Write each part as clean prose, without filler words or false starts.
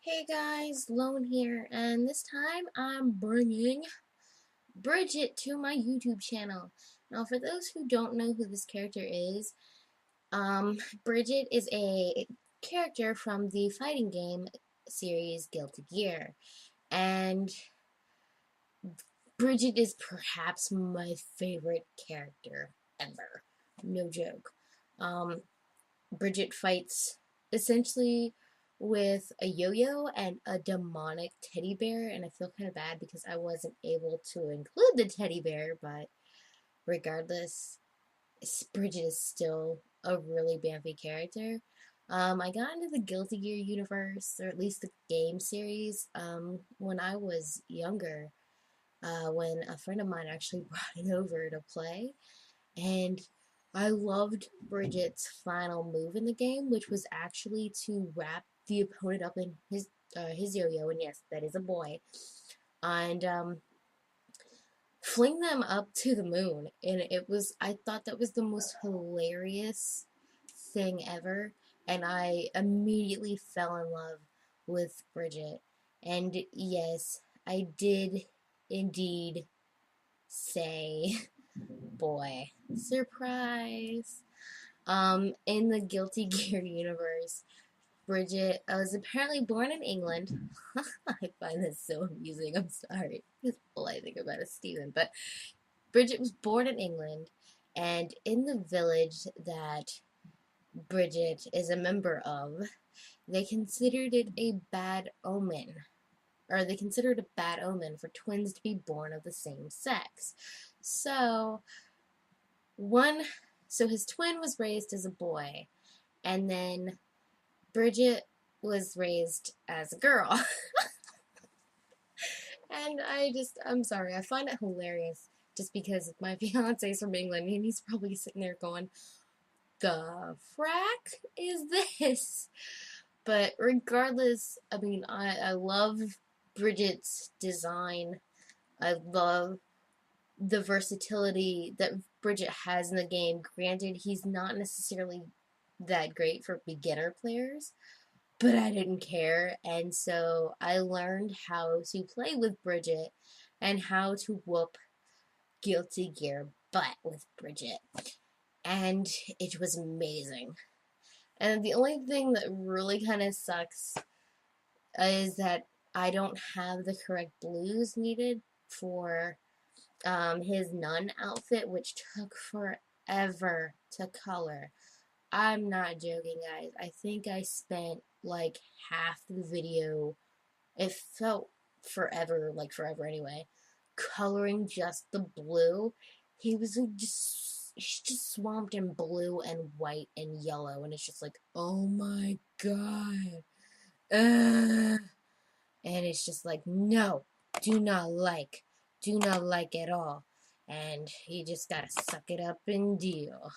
Hey guys, Lone here, and this time I'm bringing Bridget to my YouTube channel. Now, for those who don't know who this character is, Bridget is a character from the fighting game series Guilty Gear, and Bridget is perhaps my favorite character ever. No joke. Um, Bridget fights essentially with a yo-yo and a demonic teddy bear, and I feel kind of bad because I wasn't able to include the teddy bear, but regardless, Bridget is still a really bamfy character. I got into the Guilty Gear universe, or at least the game series, when I was younger, when a friend of mine actually brought it over to play, and I loved Bridget's final move in the game, which was actually to wrap the opponent up in his yo-yo, and yes, that is a boy, and fling them up to the moon. And I thought that was the most hilarious thing ever, and I immediately fell in love with Bridget. And yes, I did indeed say boy. Surprise! In the Guilty Gear universe, Bridget was apparently born in England. I find this so amusing. I'm sorry. It's all I think about is Stephen. But Bridget was born in England, and in the village that Bridget is a member of, they considered it a bad omen. Or they considered it a bad omen for twins to be born of the same sex. So one so his twin was raised as a boy, and then Bridget was raised as a girl. And I'm sorry, I find it hilarious just because my fiance's from England and he's probably sitting there going, the frack is this? But regardless, I mean, I love Bridget's design. I love the versatility that Bridget has in the game. Granted, he's not necessarily that great for beginner players, but I didn't care, and so I learned how to play with Bridget and how to whoop Guilty Gear butt with Bridget, and it was amazing. And the only thing that really kind of sucks is that I don't have the correct blues needed for his nun outfit, which took forever to color. I'm not joking, guys. I think I spent like half the video. It felt forever, like forever anyway, coloring just the blue. He's just swamped in blue and white and yellow, and it's just like, oh my god. Ugh. And it's just like, no, do not like, do not like at all. And you just gotta suck it up and deal.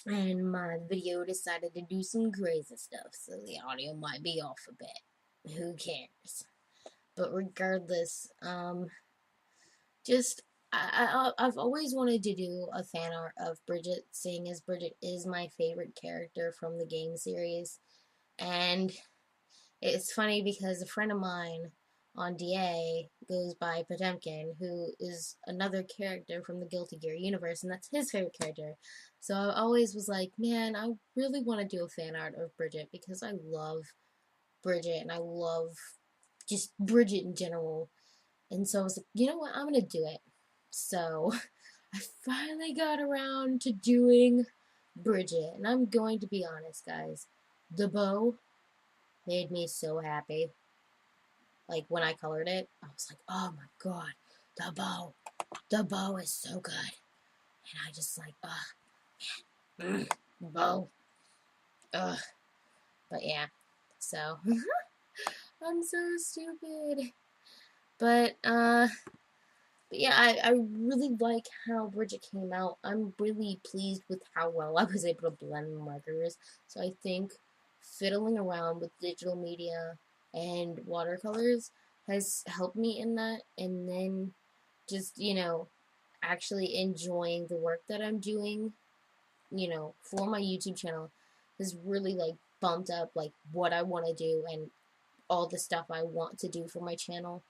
And my video decided to do some crazy stuff, so the audio might be off a bit. Who cares? But regardless, just I've always wanted to do a fan art of Bridget, seeing as Bridget is my favorite character from the game series. And it's funny because a friend of mine on DA goes by Potemkin, who is another character from the Guilty Gear universe, and that's his favorite character. So I always was like, man, I really want to do a fan art of Bridget because I love Bridget and I love just Bridget in general. And so I was like, you know what, I'm gonna do it. So I finally got around to doing Bridget, and I'm going to be honest, guys. The bow made me so happy. Like, when I colored it, I was like, oh my god, the bow is so good. And I just like, man, bow, ugh. But yeah, so, I'm so stupid. But yeah, I really like how Bridget came out. I'm really pleased with how well I was able to blend markers. So I think fiddling around with digital media and watercolors has helped me in that. And then just, actually enjoying the work that I'm doing, for my YouTube channel has really, like, bumped up, like, what I want to do and all the stuff I want to do for my channel.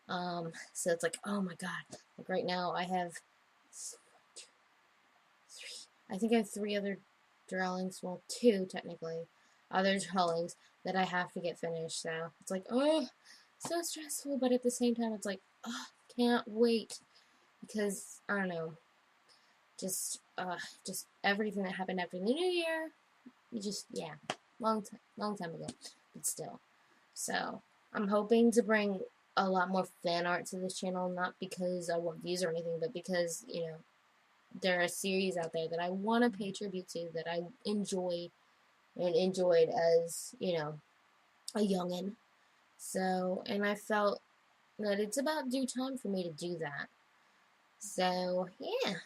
So it's like, oh my god. Like, right now, I have I think I have 3 other drawings, well, 2, technically, other drawings that I have to get finished, so it's like, oh, so stressful, but at the same time, it's like, oh, can't wait, because, I don't know, just everything that happened after the new year, yeah, long time ago, but still, so, I'm hoping to bring a lot more fan art to this channel, not because I want views or anything, but because, you know, there are series out there that I want to pay tribute to, that I enjoy and enjoyed as, you know, a youngin'. So, and I felt that it's about due time for me to do that. So, yeah.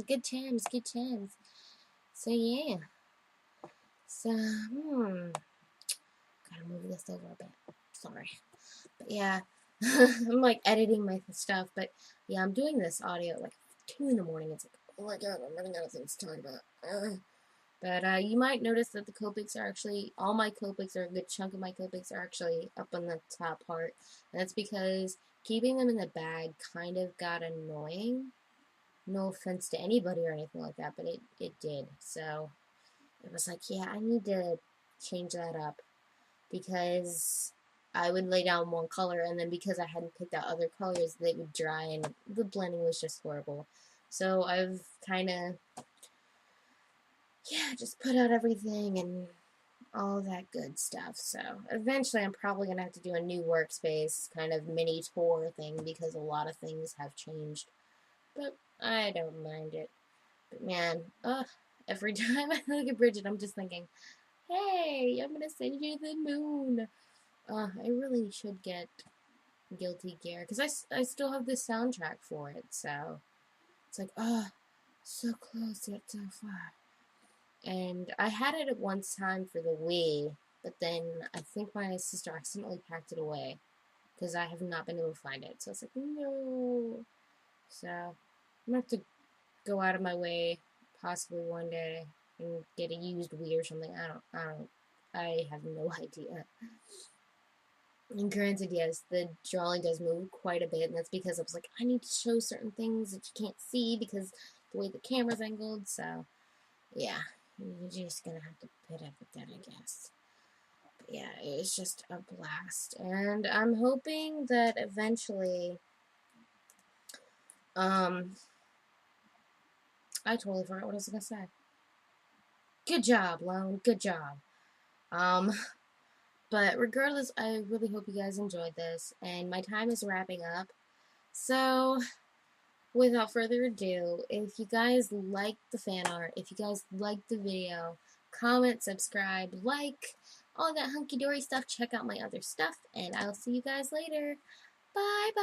Good times, good times. So, yeah. So, gotta move this over a bit. Sorry. But, yeah. I'm, like, editing my stuff, but, yeah, I'm doing this audio at, like, 2 in the morning. It's like, oh my god, I'm running out of things to talk about. But you might notice that the Copics are actually, all my Copics, or a good chunk of my Copics, are actually up on the top part. And that's because keeping them in the bag kind of got annoying. No offense to anybody or anything like that, but it did. So it was like, yeah, I need to change that up. Because I would lay down one color, and then because I hadn't picked out other colors, they would dry, and the blending was just horrible. So I've kind of, yeah, just put out everything and all that good stuff. So eventually I'm probably going to have to do a new workspace kind of mini tour thing, because a lot of things have changed. But I don't mind it. But man, every time I look at Bridget, I'm just thinking, hey, I'm going to send you the moon. I really should get Guilty Gear, because I still have the soundtrack for it, so it's like, so close yet so far. And I had it at one time for the Wii, but then I think my sister accidentally packed it away, because I have not been able to find it. So it's like, no. So I'm gonna have to go out of my way, possibly one day, and get a used Wii or something. I have no idea. And granted, yes, the drawing does move quite a bit, and that's because I was like, I need to show certain things that you can't see because the way the camera's angled, so, yeah, you're just gonna have to put up with that, I guess. But yeah, it's just a blast, and I'm hoping that eventually, I totally forgot what I was gonna say. Good job, Lone, good job. But regardless, I really hope you guys enjoyed this, and my time is wrapping up, so without further ado, if you guys like the fan art, if you guys like the video, comment, subscribe, like, all that hunky-dory stuff, check out my other stuff, and I'll see you guys later. Bye-bye!